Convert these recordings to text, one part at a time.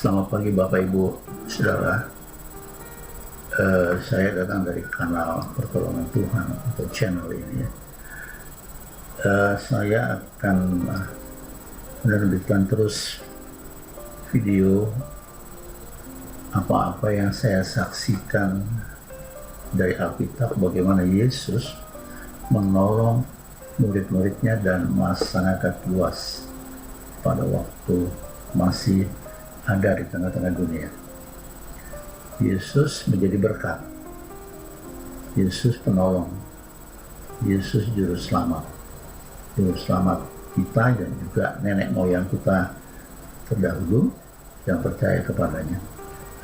Selamat pagi Bapak Ibu Saudara. Saya datang dari kanal Pertolongan Tuhan atau channel ini. Saya akan menerbitkan terus video apa-apa yang saya saksikan dari Alkitab, bagaimana Yesus menolong murid-muridnya dan masyarakat luas pada waktu masih ada di tengah-tengah dunia. Yesus menjadi berkat, Yesus penolong, Yesus juru selamat kita dan juga nenek moyang kita terdahulu yang percaya kepadanya.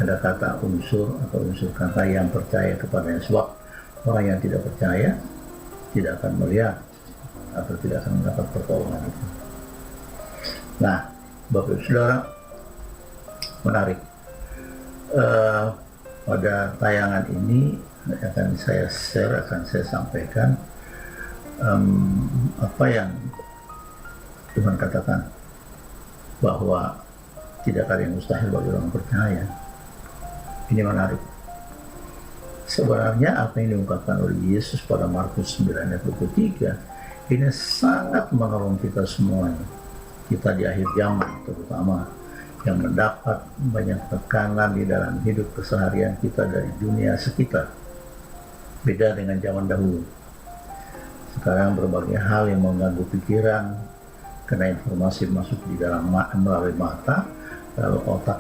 Ada kata unsur kata yang percaya kepadanya, sebab orang yang tidak percaya tidak akan melihat atau tidak akan mendapat pertolongan itu. Nah, Bapak Ibu Saudara, menarik. Pada tayangan ini akan saya share, akan saya sampaikan apa yang Tuhan katakan, bahwa tidak ada yang mustahil bagi orang percaya. Ini menarik. Sebenarnya apa yang diungkapkan oleh Yesus pada Markus 9 ayat 23 ini sangat menolong kita semuanya. Kita di akhir zaman terutama, yang mendapat banyak tekanan di dalam hidup keseharian kita dari dunia sekitar. Beda dengan zaman dahulu. Sekarang berbagai hal yang mengganggu pikiran, karena informasi masuk di dalam melalui mata, lalu otak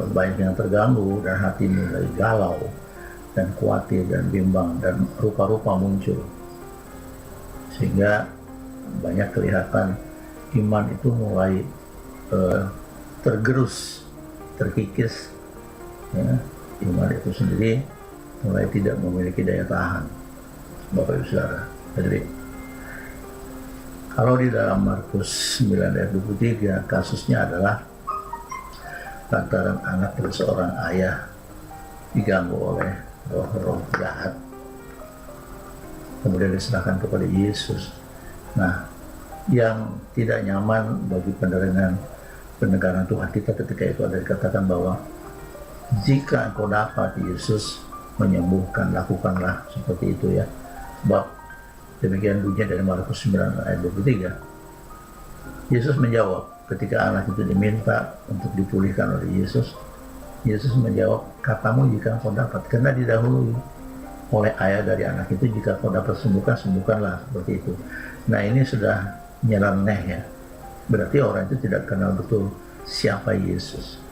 banyak yang terganggu dan hati mulai galau dan khawatir dan bimbang dan rupa-rupa muncul. Sehingga banyak kelihatan iman itu mulai tergerus, terkikis, ya. Iman itu sendiri mulai tidak memiliki daya tahan, Bapak Ibu Saudara. Jadi kalau di dalam Markus 9 ayat 23 kasusnya adalah lantaran anak dari seorang ayah diganggu oleh roh-roh jahat, kemudian diserahkan kepada Yesus. Nah, yang tidak nyaman bagi pendengaran Tuhan kita ketika itu ada dikatakan bahwa jika engkau dapat Yesus menyembuhkan, lakukanlah seperti itu, ya. Sebab demikian bunyinya dari Markus 9 ayat 23. Yesus menjawab ketika anak itu diminta untuk dipulihkan oleh Yesus. Yesus menjawab, katamu jika engkau dapat, karena didahului oleh ayah dari anak itu, jika engkau dapat sembuhkan, sembuhkanlah, seperti itu. Nah, ini sudah nyeleneh, ya. Berarti orang itu tidak kenal betul siapa Yesus.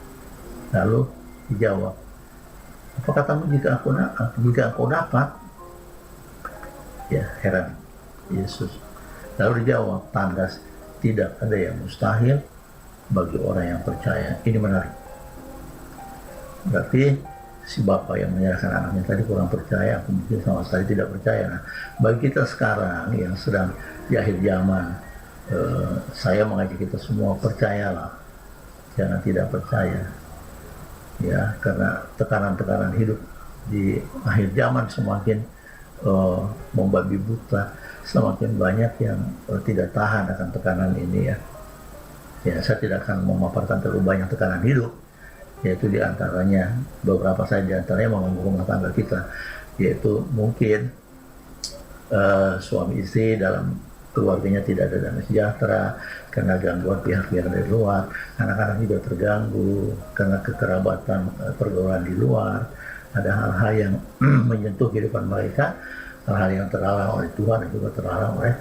Lalu dijawab, apa katamu jika engkau dapat? Ya, heran Yesus. Lalu dijawab, tandas, tidak ada yang mustahil bagi orang yang percaya. Ini menarik. Berarti si bapak yang menyerahkan anaknya tadi kurang percaya, mungkin sama sekali tidak percaya. Nah, bagi kita sekarang yang sedang di akhir zaman, saya mengajak kita semua, percayalah, jangan tidak percaya, ya, karena tekanan-tekanan hidup di akhir zaman semakin membabi buta, semakin banyak yang tidak tahan akan tekanan ini, ya. Ya, saya tidak akan memaparkan terlalu banyak tekanan hidup, yaitu diantaranya beberapa saja, diantaranya mengganggu rumah tangga kita, yaitu mungkin suami istri dalam keluarganya tidak ada damai sejahtera karena gangguan pihak-pihak dari luar, anak-anak juga terganggu karena kekerabatan pergaulan di luar, ada hal-hal yang menyentuh kehidupan mereka, hal-hal yang terlarang oleh Tuhan dan juga terlarang oleh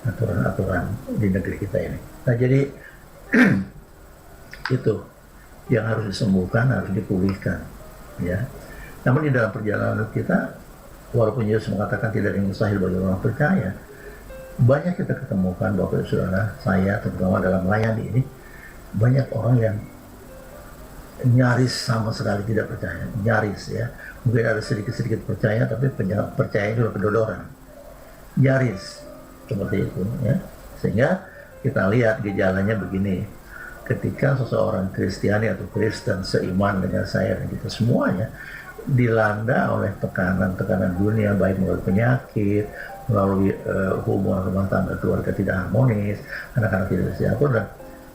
aturan-aturan di negeri kita ini. Nah, jadi itu yang harus disembuhkan, harus dipulihkan, ya. Namun di dalam perjalanan kita, walaupun Yesus mengatakan tidak ada yang mustahil bagi orang percaya, banyak kita ketemukan, Bapak Ibu Saudara, saya terutama dalam melayani ini, banyak orang yang nyaris sama sekali tidak percaya, nyaris, ya. Mungkin ada sedikit-sedikit percaya, tapi percaya juga kedodoran, nyaris seperti itu, ya. Sehingga kita lihat gejalanya begini, ketika seseorang Kristiani atau Kristen seiman dengan saya dan kita semuanya dilanda oleh tekanan-tekanan dunia, baik melalui penyakit, melalui hubungan rumah tangga keluarga tidak harmonis, anak-anak tidak sejahtera,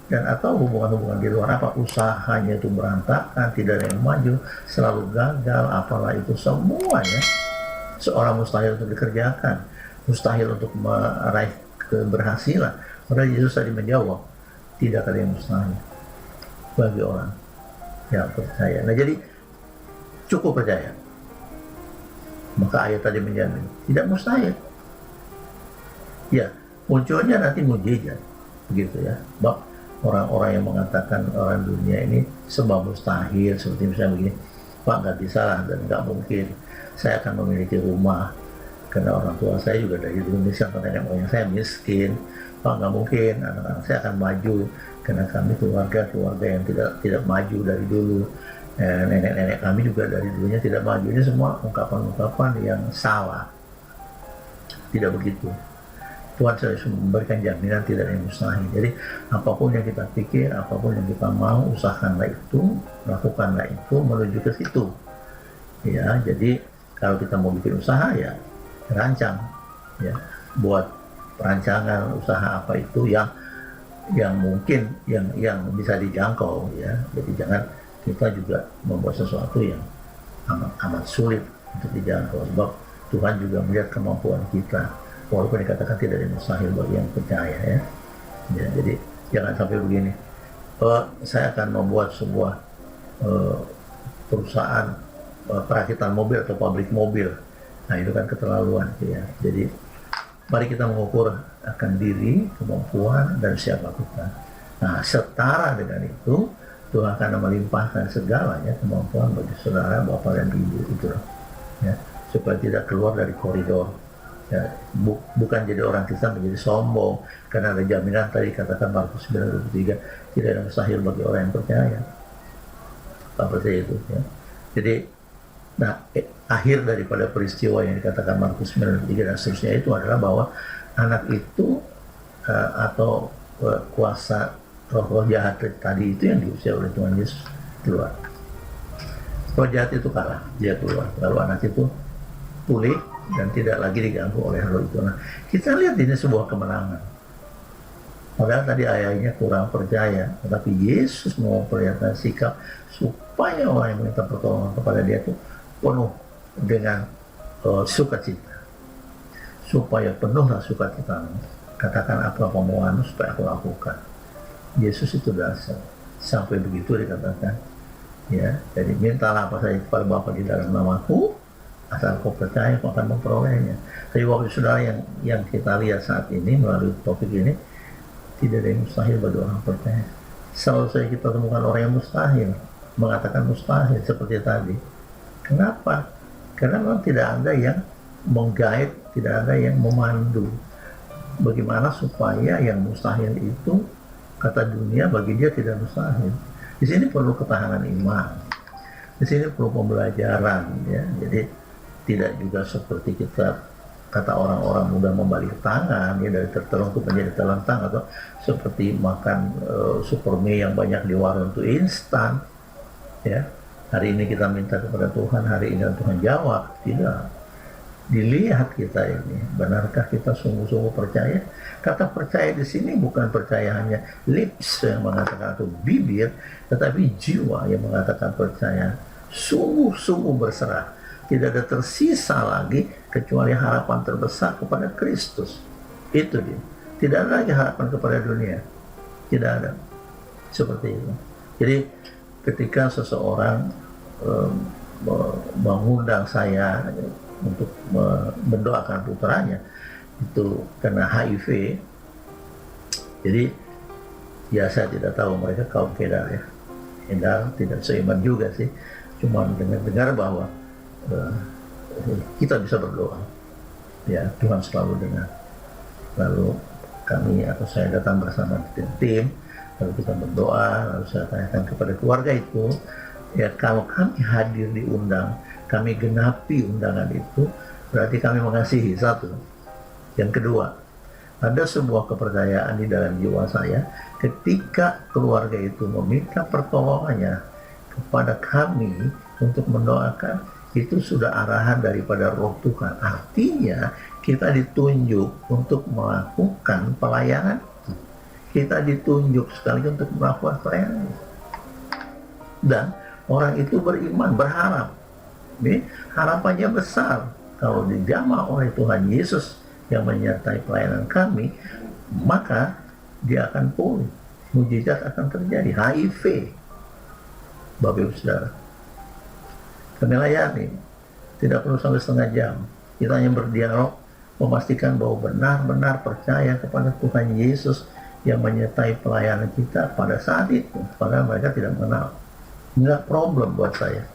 dan atau hubungan-hubungan di luar, apa usahanya itu berantakan, tidak ada yang maju, selalu gagal, apalah itu semuanya seorang mustahil untuk dikerjakan, mustahil untuk meraih keberhasilan. Padahal Yesus tadi menjawab, tidak ada yang mustahil bagi orang yang percaya. Nah, jadi cukup percaya. Maka ayat tadi menjamin tidak mustahil. Ya, munculnya nanti mukjizat, begitu ya. Orang-orang yang mengatakan orang dunia ini serba mustahil, seperti misalnya begini, Pak, nggak bisa lah dan nggak mungkin saya akan memiliki rumah karena orang tua saya juga dari Indonesia, nenek moyang saya miskin. Pak, nggak mungkin anak-anak saya akan maju karena kami keluarga yang tidak maju dari dulu. Nenek-nenek kami juga dari dulunya tidak maju. Ini semua ungkapan-ungkapan yang salah. Tidak begitu. Tuhan sudah memberikan jaminan tidak ada yang mustahil. Jadi apapun yang kita pikir, apapun yang kita mau, usahakanlah itu, lakukanlah itu menuju ke situ. Ya, jadi kalau kita mau bikin usaha ya rancang, ya, buat perancangan usaha apa itu yang mungkin yang bisa dijangkau, ya. Jadi jangan kita juga membuat sesuatu yang amat sulit untuk dijangkau, sebab Tuhan juga melihat kemampuan kita. Walaupun dikatakan tidak ada mustahil bagi yang percaya, ya. Jadi jangan sampai begini. Saya akan membuat sebuah perusahaan perakitan mobil atau pabrik mobil. Nah, itu kan keterlaluan, ya. Jadi mari kita mengukur akan diri, kemampuan, dan siapa kita. Nah, setara dengan itu Tuhan akan melimpahkan segalanya kemampuan bagi saudara, bapak dan ibu itu, ya, supaya tidak keluar dari koridor. Ya, bukan jadi orang Kristen menjadi sombong karena ada jaminan tadi katakan Markus 9:23 tidak ada mustahil bagi orang yang percaya. Apa saja itu, ya. Jadi akhir daripada peristiwa yang dikatakan Markus 9:23 dan seterusnya itu adalah bahwa anak itu atau kuasa roh jahat tadi itu yang diusir oleh Tuhan Yesus keluar. Roh jahat itu kalah, dia keluar, lalu anak itu pulih dan tidak lagi diganggu oleh roh itu. Nah, kita lihat ini sebuah kemenangan. Padahal tadi ayahnya kurang percaya, tetapi Yesus mau memperlihatkan sikap supaya orang yang meminta pertolongan kepada dia itu penuh dengan sukacita. Supaya penuhlah sukacita. Katakan apa kemauanmu supaya aku lakukan. Yesus itu dasar. Sampai begitu dikatakan. Ya, jadi mintalah apa saja kepada Bapa di dalam namaku, asal kau percaya kau akan memperolehnya. Tapi waktu saudara yang kita lihat saat ini melalui topik ini, tidak ada yang mustahil bagi orang percaya. Selalu saya kita temukan orang yang mustahil, mengatakan mustahil seperti tadi. Kenapa? Karena memang tidak ada yang meng-guide, tidak ada yang memandu. Bagaimana supaya yang mustahil itu, kata dunia, bagi dia tidak mustahil. Di sini perlu ketahanan iman. Di sini perlu pembelajaran, ya. Jadi tidak juga seperti kita, kata orang-orang mudah membalik tangan, ya, dari tertelungkup menjadi terlentang, atau seperti makan super mie yang banyak di warung itu instan, ya. Hari ini kita minta kepada Tuhan, hari ini Tuhan jawab. Tidak. Dilihat kita ini, benarkah kita sungguh-sungguh percaya? Kata percaya di sini bukan percaya hanya lips yang mengatakan atau bibir, tetapi jiwa yang mengatakan percaya. Sungguh-sungguh berserah. Tidak ada tersisa lagi kecuali harapan terbesar kepada Kristus. Itu dia. Tidak ada lagi harapan kepada dunia. Tidak ada. Seperti itu. Jadi ketika seseorang mengundang saya untuk mendoakan putranya itu kena HIV, jadi ya saya tidak tahu mereka kaum kedar, ya. Kedar tidak seiman juga sih, cuma dengar bahwa kita bisa berdoa, ya, Tuhan selalu dengar. Lalu kami atau saya datang bersama tim, lalu kita berdoa, lalu saya tanyakan kepada keluarga itu, ya, kalau kami hadir diundang, kami genapi undangan itu, berarti kami mengasihi. Satu. Yang kedua, ada sebuah kepercayaan di dalam jiwa saya, ketika keluarga itu meminta pertolongannya kepada kami untuk mendoakan, itu sudah arahan daripada Roh Tuhan. Artinya kita ditunjuk untuk melakukan pelayanan. kita ditunjuk sekali untuk melakukan pelayanan. Dan orang itu beriman, berharap. Ini harapannya besar. Kalau dijamah oleh Tuhan Yesus yang menyertai pelayanan kami, maka dia akan pulih. Mujizat akan terjadi. HIV, Bapak Ibu Saudara, kami layani, tidak perlu sampai setengah jam. Kita hanya berdialog, memastikan bahwa benar-benar percaya kepada Tuhan Yesus yang menyertai pelayanan kita pada saat itu, padahal mereka tidak mengenal. Nggak problem buat saya.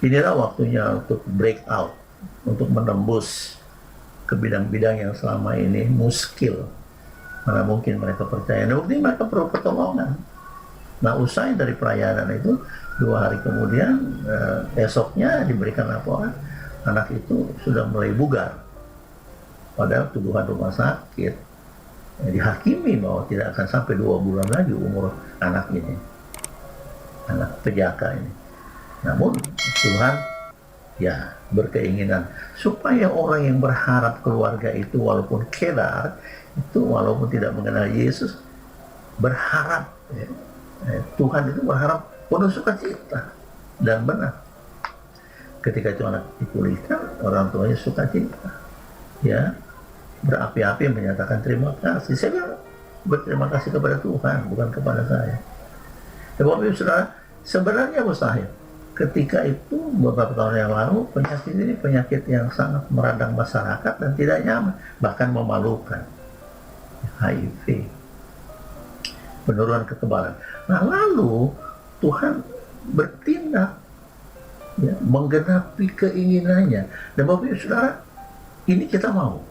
Inilah waktunya untuk break out, untuk menembus ke bidang-bidang yang selama ini muskil. Mana mungkin mereka percaya. Nah, bukti mereka perlu pertolongan. Nah, usai dari pelayanan itu, 2 hari kemudian, esoknya diberikan laporan, anak itu sudah mulai bugar. Padahal tuduhan rumah sakit dihakimi bahwa tidak akan sampai 2 bulan lagi umur anak ini, anak pejaka ini. Namun Tuhan ya berkeinginan supaya orang yang berharap keluarga itu walaupun kedar, itu walaupun tidak mengenal Yesus, berharap ya. Tuhan itu berharap penuh sukacita. Dan benar, ketika itu anak dipulihkan, orang tuanya sukacita ya, berapi-api menyatakan terima kasih. Saya bilang berterima kasih kepada Tuhan, bukan kepada saya. Bapak Ibu Saudara, sebenarnya mustahil. Ketika itu beberapa tahun yang lalu, penyakit ini penyakit yang sangat meradang masyarakat dan tidak nyaman, bahkan memalukan. HIV, penurunan kekebalan. Nah, lalu Tuhan bertindak ya, menggenapi keinginannya. Dan Bapak Ibu Saudara, ini kita mau.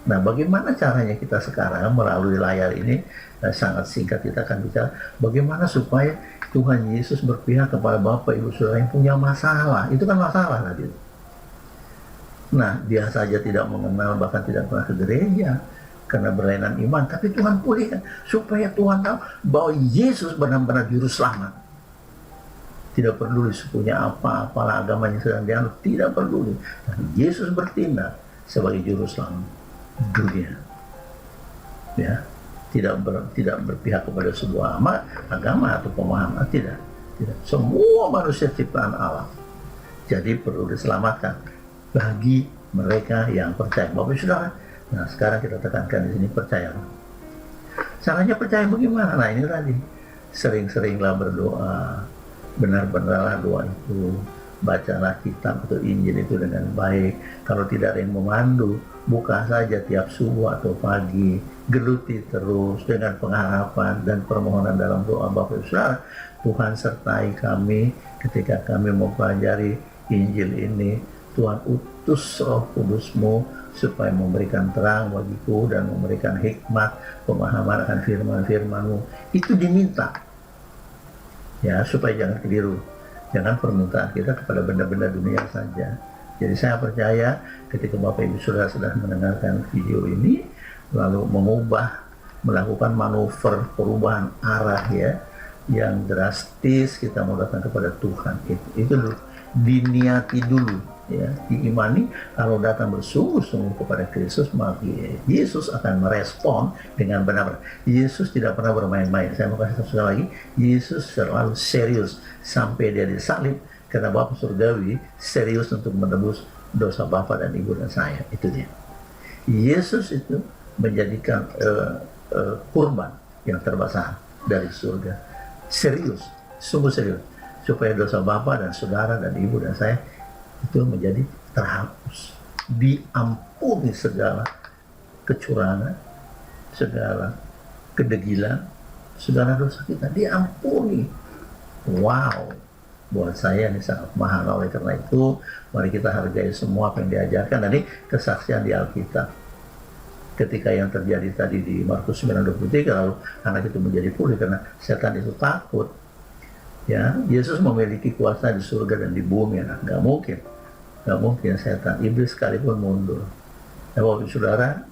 Nah, bagaimana caranya kita sekarang melalui layar ini, sangat singkat kita akan bicara bagaimana supaya Tuhan Yesus berpihak kepada Bapak Ibu Saudara yang punya masalah. Itu kan masalah tadi. Nah, dia saja tidak mengenal, bahkan tidak pernah ke gereja karena berlainan iman, tapi Tuhan pulihkan supaya Tuhan tahu bahwa Yesus benar-benar juru selamat. Tidak peduli sukunya apa, apalah agamanya sedang dianut, tidak peduli. Dan Yesus bertindak sebagai juru selamat dunia. Ya, tidak berpihak kepada sebuah agama atau pemahaman, tidak. Semua manusia ciptaan Allah. Jadi perlu diselamatkan bagi mereka yang percaya. Bapak Saudara, nah sekarang kita tekankan di sini percaya. Caranya percaya bagaimana? Nah ini tadi, sering-seringlah berdoa, benar-benarlah doa itu, bacalah kitab atau Injil itu dengan baik. Kalau tidak ada yang memandu, buka saja tiap subuh atau pagi, geluti terus dengan pengharapan dan permohonan dalam doa. Bapak Ibu Saudara, Tuhan sertai kami ketika kami mempelajari Injil ini. Tuhan utus Roh Kudus-Mu supaya memberikan terang bagiku dan memberikan hikmat, pemahaman akan firman-firman-Mu. Itu diminta. Ya, supaya jangan keliru. Jangan permintaan kita kepada benda-benda dunia saja. Jadi saya percaya ketika Bapak Ibu Saudara sudah mendengarkan video ini, lalu melakukan manuver perubahan arah ya, yang drastis, kita mau datang kepada Tuhan. Itu dulu, diniati dulu. Ya, diimani kalau datang bersungguh-sungguh kepada Kristus, maka Yesus akan merespon dengan benar-benar. Yesus tidak pernah bermain-main. Saya mau kasih sekali lagi, Yesus selalu serius sampai dia disalib, karena Bapa Surgawi serius untuk menebus dosa Bapa dan Ibu dan saya. Itu dia. Yesus itu menjadikan kurban yang terbesar dari surga. Serius, sungguh serius, supaya dosa Bapa dan saudara dan Ibu dan saya itu menjadi terhapus, diampuni segala kecurangan, segala kedegilan, segala dosa kita diampuni. Wow, buat saya ini sangat mahal. Oleh karena itu, mari kita hargai semua apa yang diajarkan. Dan ini kesaksian di Alkitab. Ketika yang terjadi tadi di Markus 9:23, lalu anak itu menjadi pulih karena setan itu takut. Ya, Yesus memiliki kuasa di surga dan di bumi. Nah, nggak mungkin setan, iblis sekalipun mundur. Ya, Bapak Saudara,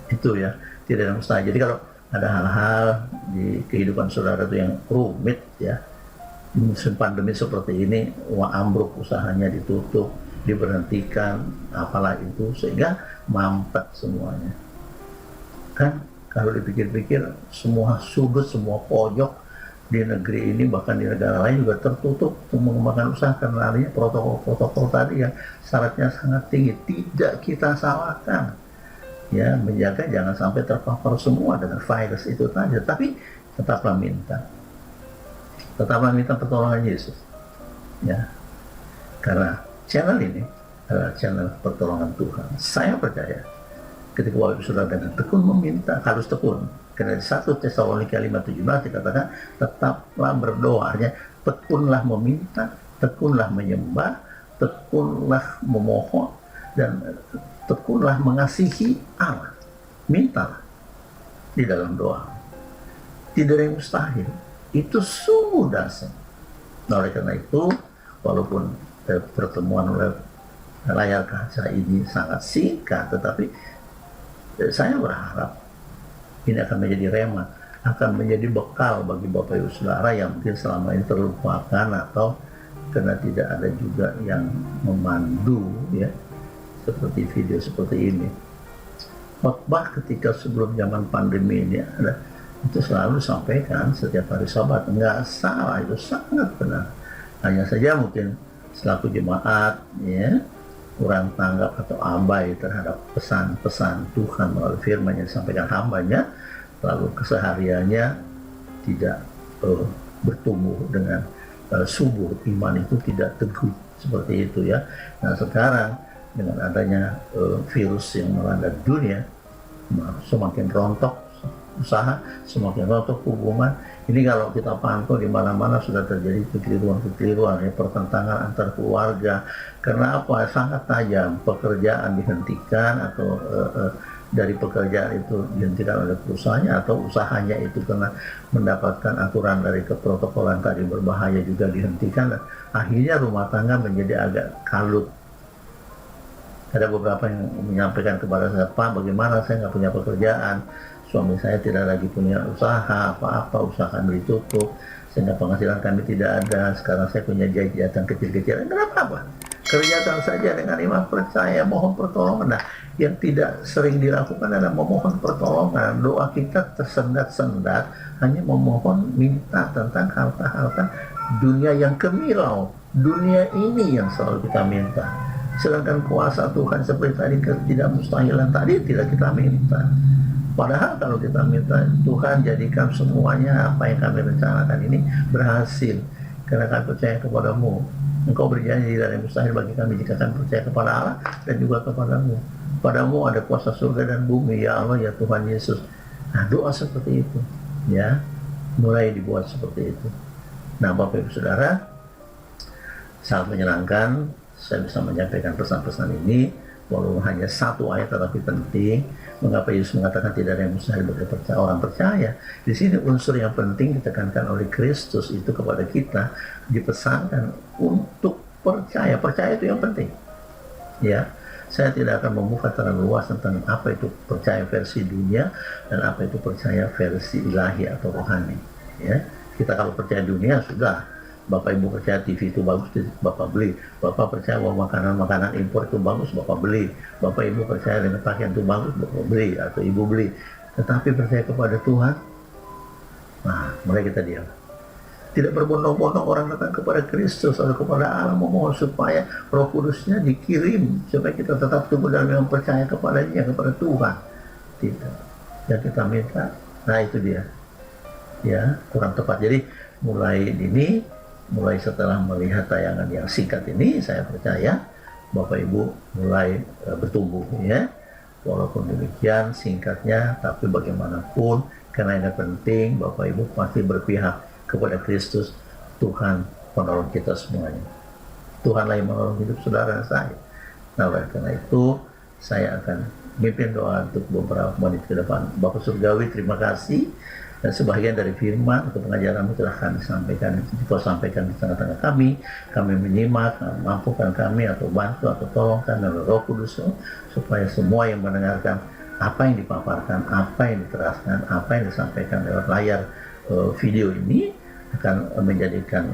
itu ya tidak ada mustahil. Jadi kalau ada hal-hal di kehidupan saudara itu yang rumit ya, musim pandemi seperti ini, ambruk usahanya, ditutup, diberhentikan, apalah itu, sehingga mampet semuanya. Kan Kalau dipikir-pikir, semua sudut, semua pojok di negeri ini, bahkan di negara lain juga tertutup untuk mengembangkan usaha karena adanya protokol-protokol tadi yang syaratnya sangat tinggi. Tidak kita salahkan, ya, menjaga jangan sampai terpapar semua dengan virus itu tadi, tapi tetaplah minta pertolongan Yesus, ya, karena channel ini adalah channel pertolongan Tuhan. Saya percaya ketika Bapak Ibu Saudara dengan tekun meminta, harus tekun. Karena di 1 Tesalonika 5:17 dikatakan tetaplah berdoa, artinya tekunlah meminta, tekunlah menyembah, tekunlah memohon, dan tekunlah mengasihi Allah. Mintalah di dalam doa. Tidak ada yang mustahil. Itu sungguh dasar. Nah, oleh karena itu, walaupun pertemuan layar kaca ini sangat singkat, tetapi saya berharap ini akan menjadi rema, akan menjadi bekal bagi Bapak Ibu Saudara yang mungkin selama ini terlupakan atau karena tidak ada juga yang memandu, ya, seperti video seperti ini. Khotbah ketika sebelum zaman pandemi ini ada, itu selalu sampaikan setiap hari Sabat, nggak salah, itu sangat benar. Hanya saja mungkin selaku jemaat, ya, kurang tanggap atau abai terhadap pesan-pesan Tuhan melalui firman yang disampaikan hambanya, lalu kesehariannya tidak bertumbuh dengan subur, iman itu tidak teguh seperti itu, ya. Nah, sekarang dengan adanya virus yang melanda dunia, semakin rontok usaha, semakin rontok hubungan. Ini kalau kita pantau di mana-mana sudah terjadi kekeliruan-kekeliruan, ya, pertentangan antar keluarga. Karena apa? Sangat tajam. Pekerjaan dihentikan atau dari pekerjaan itu dihentikan oleh perusahaannya, atau usahanya itu karena mendapatkan aturan dari keprotokolan tadi berbahaya juga dihentikan. Dan akhirnya rumah tangga menjadi agak kalut. Ada beberapa yang menyampaikan kepada saya, Pak, bagaimana saya nggak punya pekerjaan, suami saya tidak lagi punya usaha apa-apa, usaha kami ditutup, sehingga penghasilan kami tidak ada, sekarang saya punya jajan kecil-kecilan. Kenapa, Pak? Kerjakan saja dengan iman percaya, mohon pertolongan. Nah, yang tidak sering dilakukan adalah memohon pertolongan. Doa kita tersendat-sendat, hanya memohon minta tentang harta-harta dunia yang kemilau, dunia ini yang selalu kita minta. Sedangkan kuasa Tuhan seperti tadi, ketidakmustahilan tadi tidak kita minta. Padahal kalau kita minta, Tuhan jadikan semuanya apa yang kami rencanakan ini berhasil, karena kami percaya kepadamu. Engkau berjanji tidak ada yang mustahil bagi kami jika kami percaya kepada Allah dan juga kepadamu. Padamu ada kuasa surga dan bumi, ya Allah, ya Tuhan Yesus. Nah, doa seperti itu, ya, mulai dibuat seperti itu. Nah, Bapak Ibu Saudara, sangat menyenangkan saya bisa menyampaikan pesan-pesan ini, walaupun hanya satu ayat tetapi penting. Mengapa Yesus mengatakan tidak ada yang mustahil bagi orang percaya? Di sini unsur yang penting ditekankan oleh Kristus itu kepada kita, dipesankan untuk percaya. Percaya itu yang penting, ya. Saya tidak akan membuka terlalu luas tentang apa itu percaya versi dunia dan apa itu percaya versi ilahi atau rohani, ya. Kita kalau percaya dunia sudah, Bapak Ibu percaya TV itu bagus, Bapak beli. Bapak percaya bahwa makanan impor itu bagus, Bapak beli. Bapak Ibu percaya dengan pakaian itu bagus, Bapak beli atau Ibu beli. Tetapi percaya kepada Tuhan, nah, mulai kita diam. Tidak berbondong-bondong orang datang kepada Kristus atau kepada Allah memohon supaya Roh Kudusnya dikirim supaya kita tetap tumbuh dalam percaya kepada-Nya, kepada Tuhan. Tidak. Yang kita minta, nah itu dia, ya, kurang tepat. Jadi mulai setelah melihat tayangan yang singkat ini, saya percaya Bapak Ibu mulai bertumbuh, ya. Walaupun demikian singkatnya, tapi bagaimanapun, karena yang penting Bapak Ibu pasti berpihak kepada Kristus, Tuhan penolong kita semuanya. Tuhanlah yang menolong hidup saudara dan saya. Nah, oleh karena itu saya akan memimpin doa untuk beberapa menit ke depan. Bapak Surgawi, terima kasih. Dan sebagian dari firman atau pengajaranmu telah kami sampaikan, Kau sampaikan di tengah-tengah kami menyimak, mampukan kami atau bantu atau tolong kami oleh Roh Kudus, supaya semua yang mendengarkan apa yang dipaparkan, apa yang diteraskan, apa yang disampaikan lewat layar video ini akan menjadikan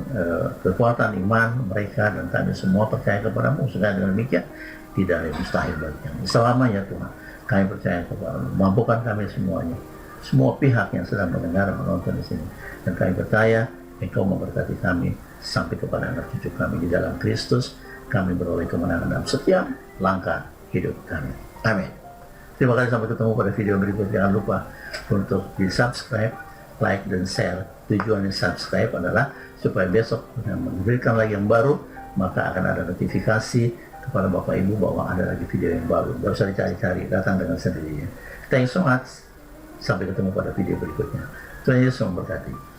kekuatan iman mereka dan kami semua percaya kepadamu. Sehingga dengan demikian tidak ada yang mustahil bagi kami. Selamanya Tuhan, kami percaya kepadamu, mampukan kami semuanya. semua pihak yang sedang mendengar menonton di sini. Dan kami percaya Engkau memberkati kami sampai kepada anak cucu kami di dalam Kristus. Kami beroleh kemenangan dalam setiap langkah hidup kami. Amin. Terima kasih, sampai ketemu pada video berikut. Jangan lupa untuk di subscribe, like, dan share. Tujuan subscribe adalah supaya besok memberikan lagi yang baru, maka akan ada notifikasi kepada Bapak Ibu bahwa ada lagi video yang baru. Tidak usah dicari-cari, datang dengan sendirinya. Thanks so much. Sampai ketemu pada video berikutnya. Tuhan Yesus memberkati.